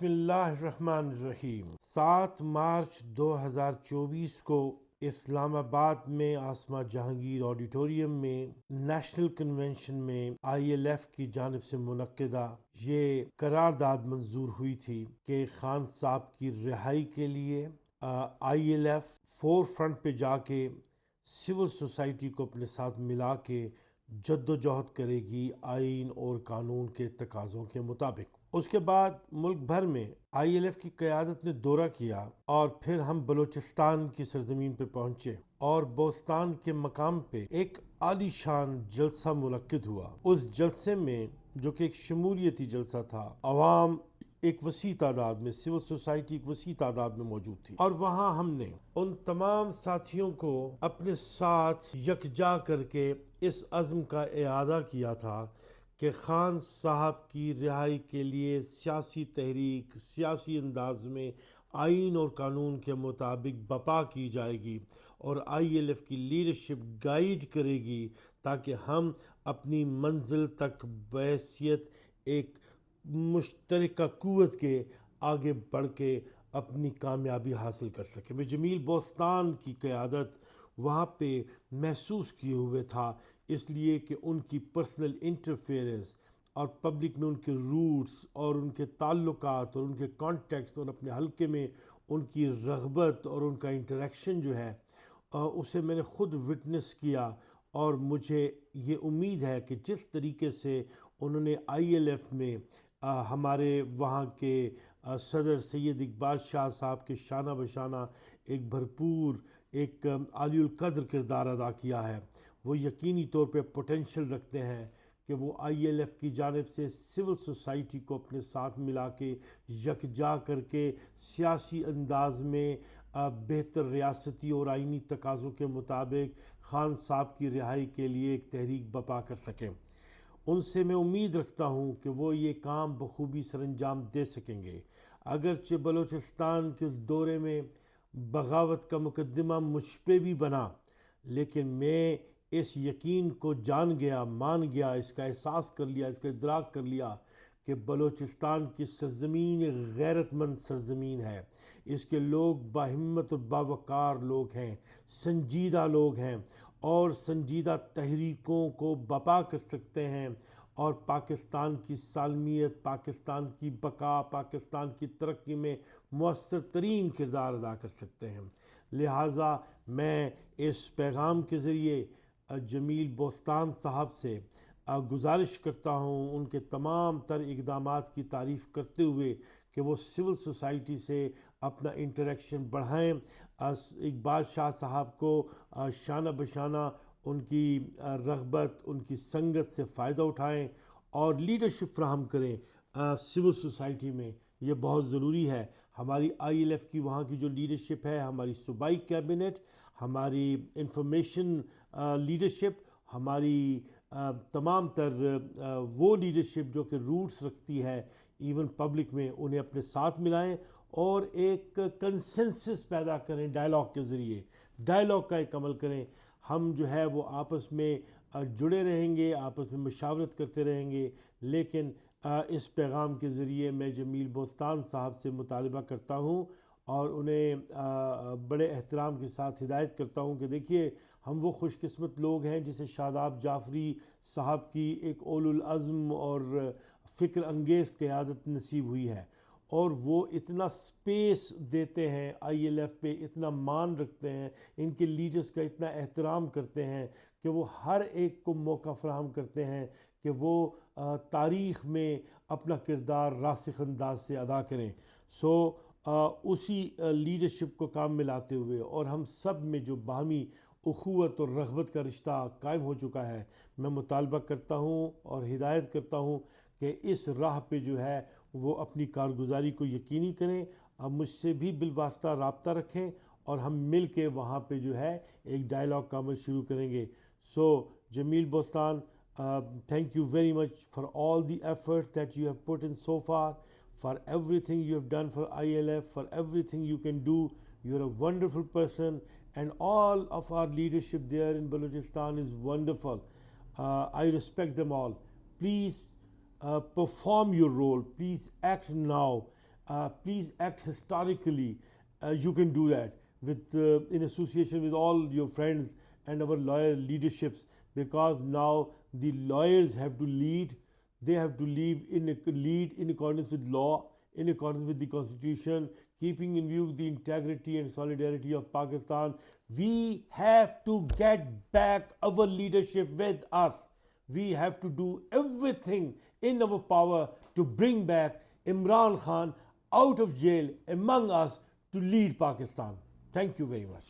بسم اللہ الرحمن الرحیم۔ 7 مارچ 2024 کو اسلام آباد میں آسما جہانگیر آڈیٹوریم میں نیشنل کنونشن میں ILF کی جانب سے منعقدہ یہ قرارداد منظور ہوئی تھی کہ خان صاحب کی رہائی کے لیے ILF فور فرنٹ پہ جا کے سول سوسائٹی کو اپنے ساتھ ملا کے جد و جہد کرے گی آئین اور قانون کے تقاضوں کے مطابق۔ اس کے بعد ملک بھر میں ILF کی قیادت نے دورہ کیا اور پھر ہم بلوچستان کی سرزمین پہ پہنچے اور بوستان کے مقام پہ ایک عالی شان جلسہ منعقد ہوا۔ اس جلسے میں جو کہ ایک شمولیتی جلسہ تھا، عوام ایک وسیع تعداد میں، سول سوسائٹی ایک وسیع تعداد میں موجود تھی، اور وہاں ہم نے ان تمام ساتھیوں کو اپنے ساتھ یکجا کر کے اس عزم کا اعادہ کیا تھا کہ خان صاحب کی رہائی کے لیے سیاسی تحریک سیاسی انداز میں آئین اور قانون کے مطابق بپا کی جائے گی اور ILF کی لیڈرشپ گائیڈ کرے گی تاکہ ہم اپنی منزل تک بحیثیت ایک مشترکہ قوت کے آگے بڑھ کے اپنی کامیابی حاصل کر سکیں۔ میں جمیل بوستان کی قیادت وہاں پہ محسوس کیے ہوئے تھا، اس لیے کہ ان کی پرسنل انٹرفیئرنس اور پبلک میں ان کے روٹس اور ان کے تعلقات اور ان کے کانٹیکٹس اور اپنے حلقے میں ان کی رغبت اور ان کا انٹریکشن جو ہے اسے میں نے خود وٹنس کیا، اور مجھے یہ امید ہے کہ جس طریقے سے انہوں نے ILF میں ہمارے وہاں کے صدر سید اقبال شاہ صاحب کے شانہ بشانہ ایک بھرپور ایک عالی القدر کردار ادا کیا ہے، وہ یقینی طور پہ پوٹینشل رکھتے ہیں کہ وہ ILF کی جانب سے سول سوسائٹی کو اپنے ساتھ ملا کے یکجا کر کے سیاسی انداز میں بہتر ریاستی اور آئینی تقاضوں کے مطابق خان صاحب کی رہائی کے لیے ایک تحریک بپا کر سکیں۔ ان سے میں امید رکھتا ہوں کہ وہ یہ کام بخوبی سر انجام دے سکیں گے۔ اگرچہ بلوچستان کے اس دورے میں بغاوت کا مقدمہ مجھ پہ بھی بنا، لیکن میں اس یقین کو جان گیا، مان گیا، اس کا احساس کر لیا، اس کا ادراک کر لیا کہ بلوچستان کی سرزمین ایک غیرت مند سرزمین ہے، اس کے لوگ باہمت اور باوقار لوگ ہیں، سنجیدہ لوگ ہیں اور سنجیدہ تحریکوں کو بپا کر سکتے ہیں اور پاکستان کی سالمیت، پاکستان کی بقا، پاکستان کی ترقی میں مؤثر ترین کردار ادا کر سکتے ہیں۔ لہٰذا میں اس پیغام کے ذریعے جمیل بوستان صاحب سے گزارش کرتا ہوں، ان کے تمام تر اقدامات کی تعریف کرتے ہوئے، کہ وہ سول سوسائٹی سے اپنا انٹریکشن بڑھائیں، اقبال شاہ صاحب کو شانہ بشانہ ان کی رغبت، ان کی سنگت سے فائدہ اٹھائیں اور لیڈرشپ فراہم کریں سول سوسائٹی میں۔ یہ بہت ضروری ہے۔ ہماری ILF کی وہاں کی جو لیڈرشپ ہے، ہماری صوبائی کیبنٹ، ہماری انفارمیشن لیڈرشپ، ہماری تمام تر وہ لیڈرشپ جو کہ روٹس رکھتی ہے ایون پبلک میں، انہیں اپنے ساتھ ملائیں اور ایک کنسنسس پیدا کریں ڈائلاگ کے ذریعے، ڈائلاگ کا ایک عمل کریں۔ ہم جو ہے وہ آپس میں جڑے رہیں گے، آپس میں مشاورت کرتے رہیں گے، لیکن اس پیغام کے ذریعے میں جمیل بوستان صاحب سے مطالبہ کرتا ہوں اور انہیں بڑے احترام کے ساتھ ہدایت کرتا ہوں کہ دیکھیے، ہم وہ خوش قسمت لوگ ہیں جسے شاداب جعفری صاحب کی ایک اولو العزم اور فکر انگیز قیادت نصیب ہوئی ہے، اور وہ اتنا سپیس دیتے ہیں ILF پہ، اتنا مان رکھتے ہیں، ان کے لیڈرز کا اتنا احترام کرتے ہیں کہ وہ ہر ایک کو موقع فراہم کرتے ہیں کہ وہ تاریخ میں اپنا کردار راسخ انداز سے ادا کریں۔ اسی لیڈرشپ کو کام میں لاتے ہوئے اور ہم سب میں جو باہمی اخوت اور رغبت کا رشتہ قائم ہو چکا ہے، میں مطالبہ کرتا ہوں اور ہدایت کرتا ہوں کہ اس راہ پہ جو ہے وہ اپنی کارگزاری کو یقینی کریں، اب مجھ سے بھی بالواسطہ رابطہ رکھیں اور ہم مل کے وہاں پہ جو ہے ایک ڈائلاگ کا عمل شروع کریں گے۔ جمیل بوستان، thank you very much for all the efforts that you have put in so far, for everything you have done for ILF, for everything you can do. You're a wonderful person, and all of our leadership there in Balochistan is wonderful. I respect them all. Please perform your role. Please act now. please act historically. You can do that with in association with all your friends and our lawyer leaderships, because now the lawyers have to lead. They have to lead in accordance with law, in accordance with the constitution, keeping in view the integrity and solidarity of Pakistan. We have to get back our leadership with us. We have to do everything in our power to bring back Imran Khan out of jail among us to lead Pakistan. Thank you very much.